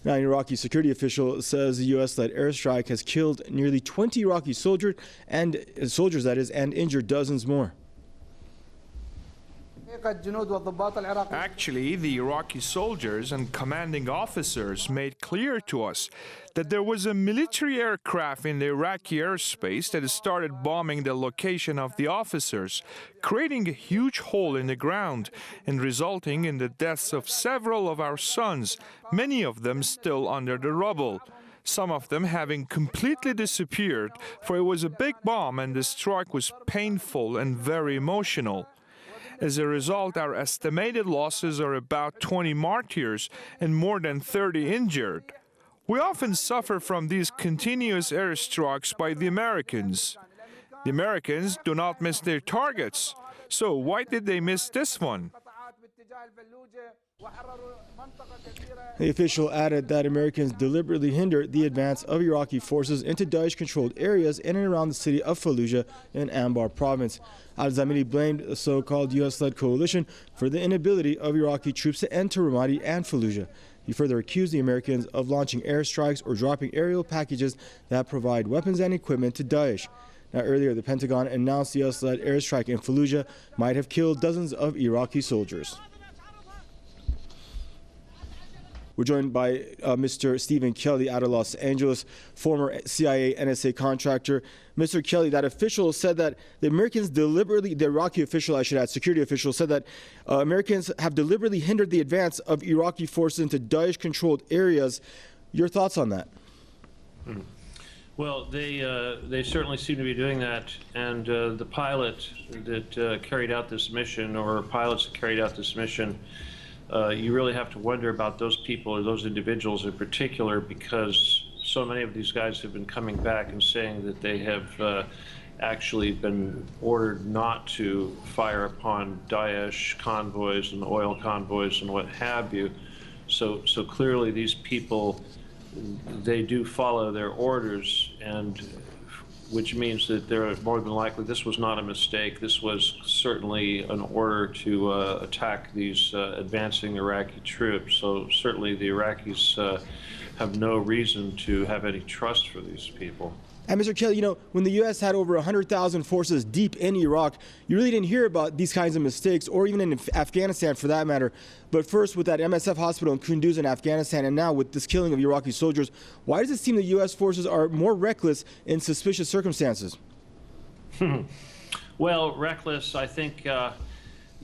Now, an Iraqi security official says the U.S.-led airstrike has killed nearly 20 Iraqi soldiers, and injured dozens more. Actually, the Iraqi soldiers and commanding officers made clear to us that there was a military aircraft in the Iraqi airspace that started bombing the location of the officers, creating a huge hole in the ground and resulting in the deaths of several of our sons, many of them still under the rubble. Some of them having completely disappeared, for it was a big bomb and the strike was painful and very emotional. As a result, our estimated losses are about 20 martyrs and more than 30 injured. We often suffer from these continuous airstrikes by the Americans. The Americans do not miss their targets. So why did they miss this one? The official added that Americans deliberately hindered the advance of Iraqi forces into Daesh-controlled areas in and around the city of Fallujah in Anbar province. Al-Zamili blamed the so-called U.S.-led coalition for the inability of Iraqi troops to enter Ramadi and Fallujah. He further accused the Americans of launching airstrikes or dropping aerial packages that provide weapons and equipment to Daesh. Now, earlier, the Pentagon announced the U.S.-led airstrike in Fallujah might have killed dozens of Iraqi soldiers. We're joined by Mr. Stephen Kelley out of Los Angeles, former CIA NSA contractor. Mr. Kelley, that official said that the Americans deliberately, the Iraqi official, I should add, security official, said that Americans have deliberately hindered the advance of Iraqi forces into Daesh-controlled areas. Your thoughts on that? Well, they certainly seem to be doing that, and the pilot that carried out this mission, or pilots that carried out this mission, you really have to wonder about those people or those individuals in particular, because so many of these guys have been coming back and saying that they have actually been ordered not to fire upon Daesh convoys and oil convoys and what have you. So clearly these people, they do follow their orders, and which means that they're more than likely, this was not a mistake. This was certainly an order to attack these advancing Iraqi troops. So certainly the Iraqis have no reason to have any trust for these people. And Mr. Kelley, you know, when the U.S. had over 100,000 forces deep in Iraq, you really didn't hear about these kinds of mistakes, or even in Afghanistan for that matter. But first, with that MSF hospital in Kunduz in Afghanistan, and now with this killing of Iraqi soldiers, why does it seem the U.S. forces are more reckless in suspicious circumstances? Well, reckless, I think,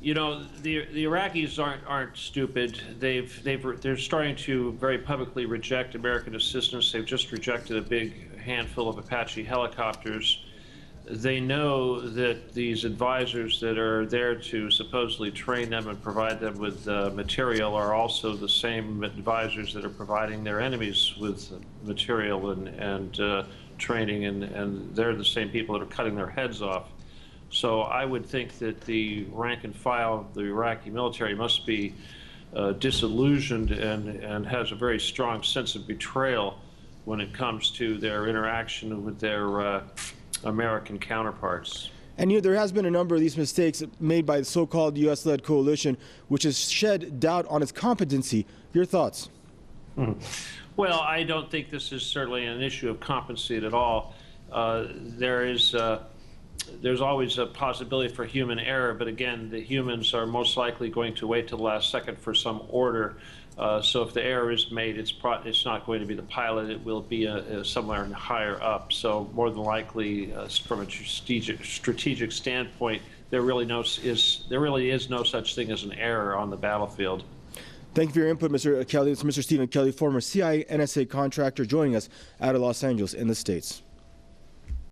you know, the Iraqis aren't stupid. They're starting to very publicly reject American assistance. They've just rejected a big handful of Apache helicopters. They know that these advisors that are there to supposedly train them and provide them with material are also the same advisors that are providing their enemies with material and training, and they're the same people that are cutting their heads off. So I would think that the rank and file of the Iraqi military must be disillusioned and has a very strong sense of betrayal when it comes to their interaction with their American counterparts. And you know, there has been a number of these mistakes made by the so-called U.S.-led coalition, which has shed doubt on its competency. Your thoughts? Well, I don't think this is certainly an issue of competency at all. There's always a possibility for human error, but again, the humans are most likely going to wait till the last second for some order. So if the error is made, it's not going to be the pilot, it will be somewhere higher up. So more than likely, from a strategic standpoint, there really is no such thing as an error on the battlefield. Thank you for your input, Mr. Kelley. It's Mr. Stephen Kelley, former CIA NSA contractor, joining us out of Los Angeles in the States.